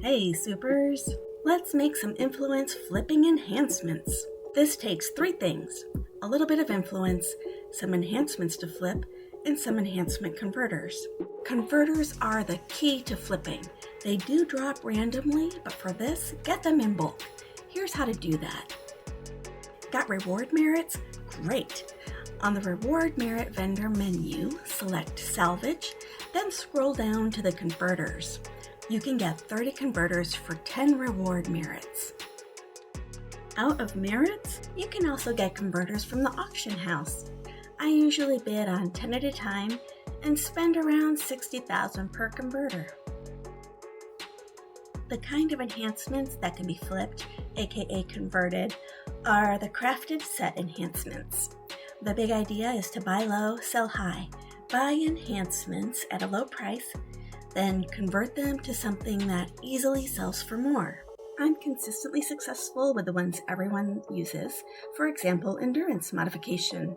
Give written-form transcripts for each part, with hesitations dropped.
Hey supers! Let's make some influence flipping enhancements. This takes 3 things: a little bit of influence, some enhancements to flip, and some enhancement converters. Converters are the key to flipping. They do drop randomly, but for this, get them in bulk. Here's how to do that. Got reward merits? Great! On the reward merit vendor menu, select salvage, then scroll down to the converters. You can get 30 converters for 10 reward merits. Out of merits, you can also get converters from the auction house. I usually bid on 10 at a time and spend around $60,000 per converter. The kind of enhancements that can be flipped, aka converted, are the crafted set enhancements. The big idea is to buy low, sell high. Buy enhancements at a low price, then convert them to something that easily sells for more. I'm consistently successful with the ones everyone uses, for example, endurance modification.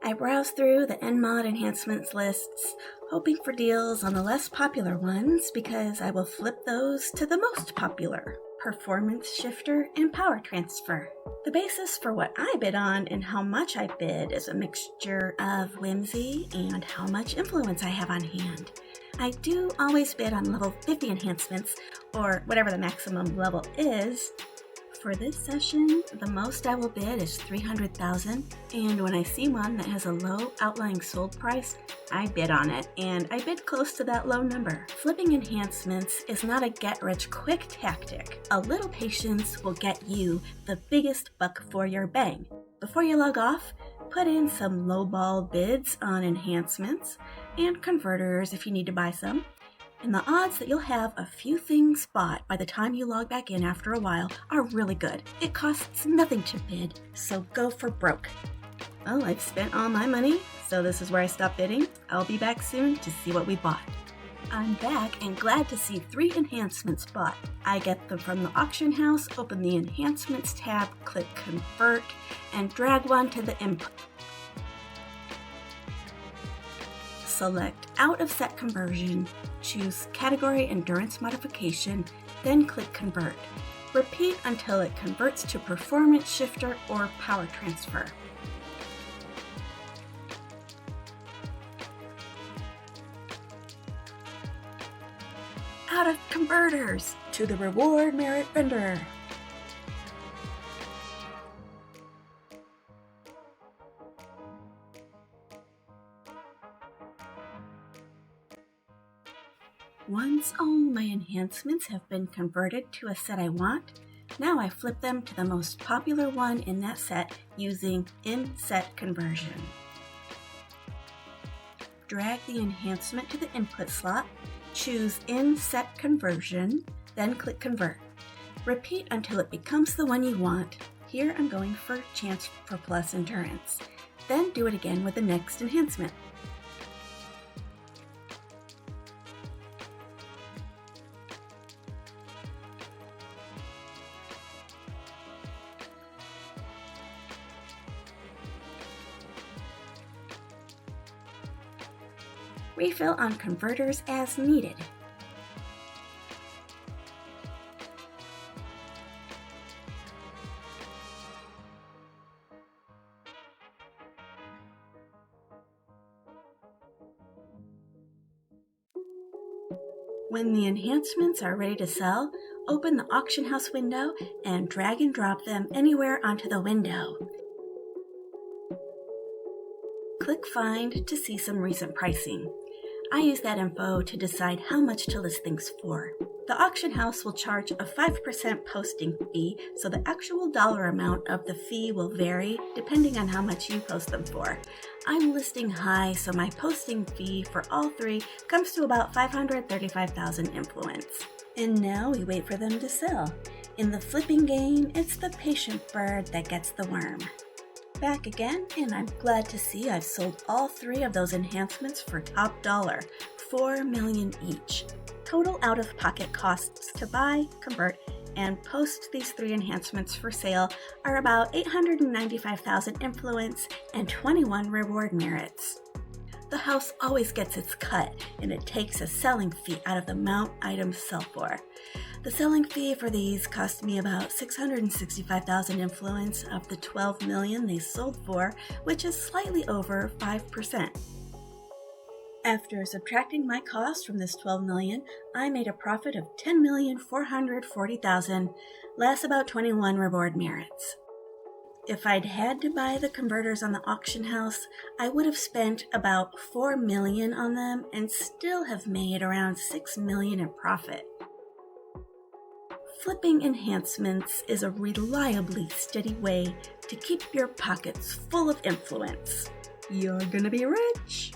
I browse through the NMod enhancements lists, hoping for deals on the less popular ones because I will flip those to the most popular: performance shifter and power transfer. The basis for what I bid on and how much I bid is a mixture of whimsy and how much influence I have on hand. I do always bid on level 50 enhancements, or whatever the maximum level is. For this session, the most I will bid is $300,000, and when I see one that has a low outlying sold price, I bid on it, and I bid close to that low number. Flipping enhancements is not a get-rich-quick tactic. A little patience will get you the biggest buck for your bang. Before you log off, put in some lowball bids on enhancements and converters if you need to buy some, and the odds that you'll have a few things bought by the time you log back in after a while are really good. It costs nothing to bid, so go for broke. Well, I've spent all my money, so this is where I stop bidding. I'll be back soon to see what we bought. I'm back and glad to see 3 enhancements bought. I get them from the auction house, open the Enhancements tab, click Convert, and drag one to the input. Select Out of Set Conversion, choose Category Endurance Modification, then click Convert. Repeat until it converts to Performance Shifter or Power Transfer. Out of converters, to the reward merit vendor. Once all my enhancements have been converted to a set I want, now I flip them to the most popular one in that set using in-set conversion. Drag the enhancement to the input slot, choose in-set conversion, then click Convert. Repeat until it becomes the one you want. Here I'm going for Chance for Plus Endurance. Then do it again with the next enhancement. Refill on converters as needed. When the enhancements are ready to sell, open the auction house window and drag and drop them anywhere onto the window. Click Find to see some recent pricing. I use that info to decide how much to list things for. The auction house will charge a 5% posting fee, so the actual dollar amount of the fee will vary depending on how much you post them for. I'm listing high, so my posting fee for all 3 comes to about $535,000 influence. And now we wait for them to sell. In the flipping game, it's the patient bird that gets the worm. Back again, and I'm glad to see I've sold all 3 of those enhancements for top dollar, $4 million each. Total out-of-pocket costs to buy, convert, and post these 3 enhancements for sale are about $895,000 influence and 21 reward merits. the house always gets its cut, and it takes a selling fee out of the amount items sell for. The selling fee for these cost me about $665,000 influence of the $12 million they sold for, which is slightly over 5%. After subtracting my cost from this $12 million, I made a profit of $10,440,000, less about 21 reward merits. If I'd had to buy the converters on the auction house, I would have spent about $4 million on them and still have made around $6 million in profit. Flipping enhancements is a reliably steady way to keep your pockets full of influence. You're gonna be rich!